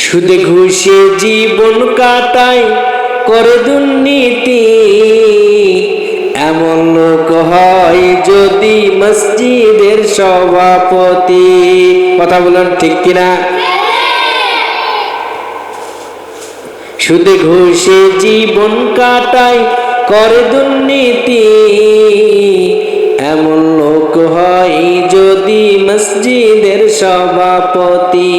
সুদে ঘুষে জীবন কাটায় করে দুর্নীতি, এমন লোক হয় যদি মসজিদের সভাপতি। কথা বলুন ঠিক কিনা? সুদে ঘুষে জীবন কাটায় করে দুর্নীতি, এমন লোক হয় যদি মসজিদের সভাপতি।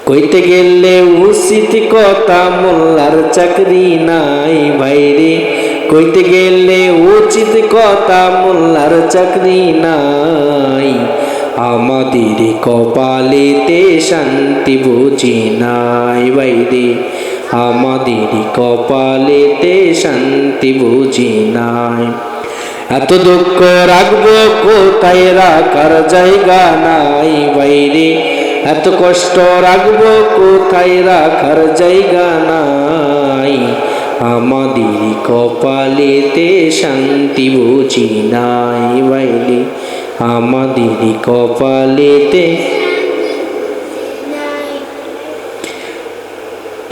কইতে গেলে উচিত কথা মোল্লার চাকরি নাই ভাইরে, কইতে গেলে উচিত কথা মোল্লার চাকরি নাই, আমাদের কপালেতে শান্তি বুঝি নাই ভাইরে, আমাদের কপালেতে শান্তি বুঝি নাই। এত দুঃখ রাখবো কোথায়, রাখার জায়গা নাই বাইরে, এত কষ্ট রাখবো কোথায়, রাখার জায়গা নাই, আমাদের কপালেতে শান্তি বুঝি নাই বাইরে, আমাদের কপালেতে।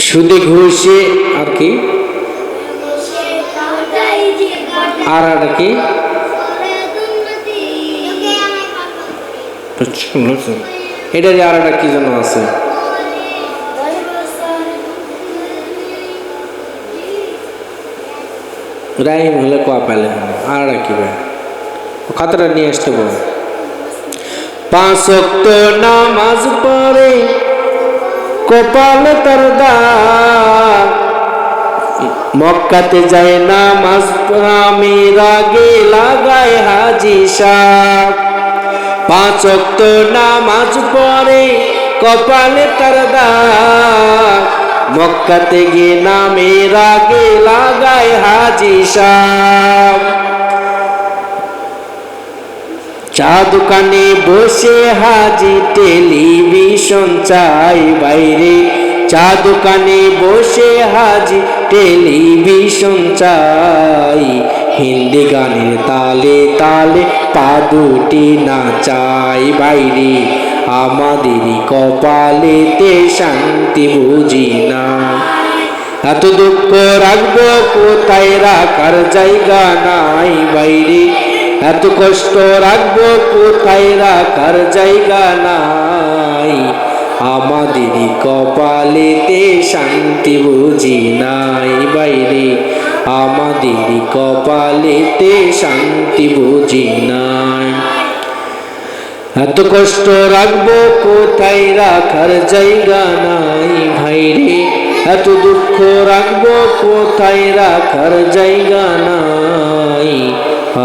সুদে ঘুষে আর কি আর কি এটা আর একটা কি যেন আছে, রাহিম হলে কোয়া পেলে আর কি ভাই খাতাটা নিয়ে আসতে বল। 5 ওয়াক্ত নামাজ পড়ে কপালে তার দাগ, মক্কাতে যায় নামাজ আমির আগে লাগায় হাজি সাহ। 5 ওয়াক্ত নামাজ পড়ে কপালে তার দাগ, মক্কাতে গিয়ে নামের আগে লাগায় হাজি সাহ। চা দোকানে বসে হাজি টেলিভিশন চাই বাইরে, চা দোকানে বসে হাজি টেলিভিশন চাই, হিন্দি গানের তালে তালে পা দুটি নাচাই বাইরে, আমাদের কপালেতে শান্তি বুঝি না। এত দুঃখ রাখবো কোথায়, রাখার জায়গা নাই বাইরে, এত কষ্ট রাখবো কোথায়, রাখার জায়গা নাই, আমাদের কপালেতে শান্তি বুঝি নাই বাইরে, আমাদের কপালেতে শান্তি বুঝি নাই। এত কষ্ট রাখবো কোথায়, রাখার জায়গা নাই ভাইরে, এত দুঃখ রাখবো কোথায়, রাখার জায়গা নাই,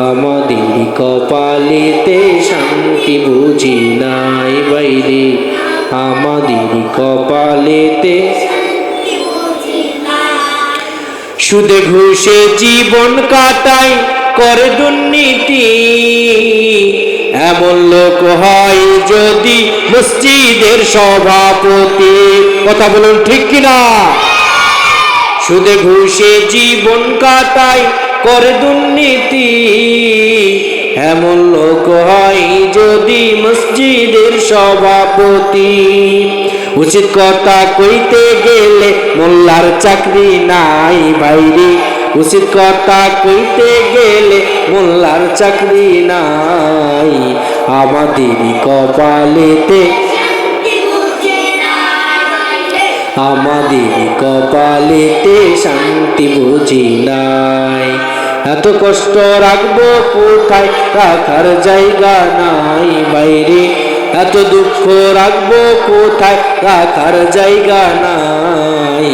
আমাদের কপালেতে শান্তি বুঝি নাই বাইরে, আমাদের কপালেতে। সুদে ঘুষে জীবন কাটায় করে দুর্নীতি, এমন লোক হয় যদি মসজিদের সভাপতি। কথা বলুন ঠিক কিনা? সুদে ঘুষে জীবন কাটায় করে দুর্নীতি, এমন লোক হয় যদি মসজিদের সভাপতি। উচিত কথা কইতে গেলে মোল্লার চাকরি নাই বাইরে, উচিত কথা কইতে গেলে মোল্লার চাকরি নাই, আমাদের কপালেতে, আমাদের কপালেতে শান্তি বুঝি নাই। এত কষ্ট রাখবো কোথায়, রাখার জায়গা নাই বাইরে, এত দুঃখ রাখবো কোথায়, রাখার জায়গা নাই,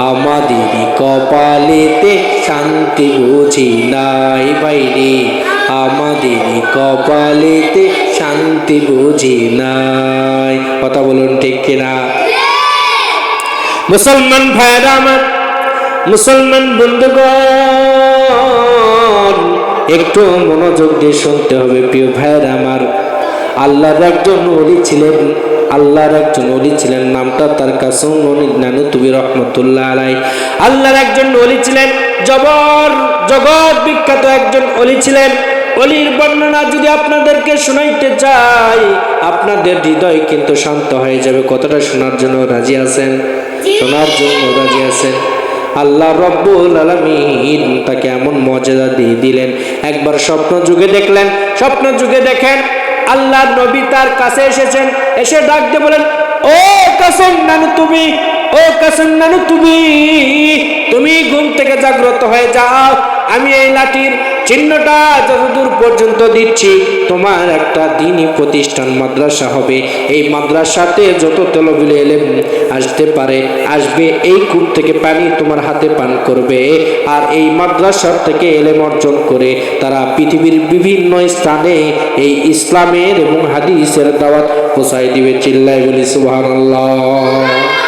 আমাদের কপালেতে শান্তি বুঝি নাই বাইরে, আমাদের কপালেতে শান্তি বুঝি নাই। কথা বলুন ঠিক কিনা? মুসলমান ভাইরা আমার, মুসলমান বন্ধুগণ, একটু মনোযোগ দিয়ে শুনতে হবে প্রিয় ভাইরা আমার। আল্লাহর একজন ওলি ছিলেন, আল্লাহর একজন ওলি ছিলেন, নামটা তার কাসম নানুতুবি রহমতুল্লাহ আলাইহি। আল্লাহর একজন ওলি ছিলেন, জগৎ বিখ্যাত একজন ওলি ছিলেন, অলির বর্ণনা যদি আপনাদেরকে শোনাইতে চাই, আপনাদের হৃদয় কিন্তু শান্ত হয়ে যাবে। কতটা শোনার জন্য রাজি আছেন? শোনার জন্য রাজি আছেন? আল্লাহ রব্বুল আলামিন তাকে এমন মর্যাদা দিয়ে দিলেন। একবার স্বপ্ন যুগে দেখলেন, স্বপ্ন যুগে দেখেন আল্লাহর নবী তার কাছে এসেছেন, এসে ডাক দিয়ে বলেন, ও কাসেম নানু তুমি, ও কাসেম নানু তুমি, তুমি ঘুম থেকে জাগ্রত হয়ে যাও। আমি এই লাঠির চিহ্নটা যতদূর পর্যন্ত দিচ্ছি, তোমার একটা দ্বীনি প্রতিষ্ঠান মাদ্রাসা হবে। এই মাদ্রাসাতে যত তলবিলে এলেম আসতে পারে আসবে, এই কূপ থেকে পানি তোমার হাতে পান করবে, আর এই মাদ্রাসার থেকে এলেম অর্জন করে তারা পৃথিবীর বিভিন্ন স্থানে এই ইসলামের এবং হাদিসের দাওয়াত পৌঁছায় দিবে। চিল্লায় বলি সুবহানাল্লাহ।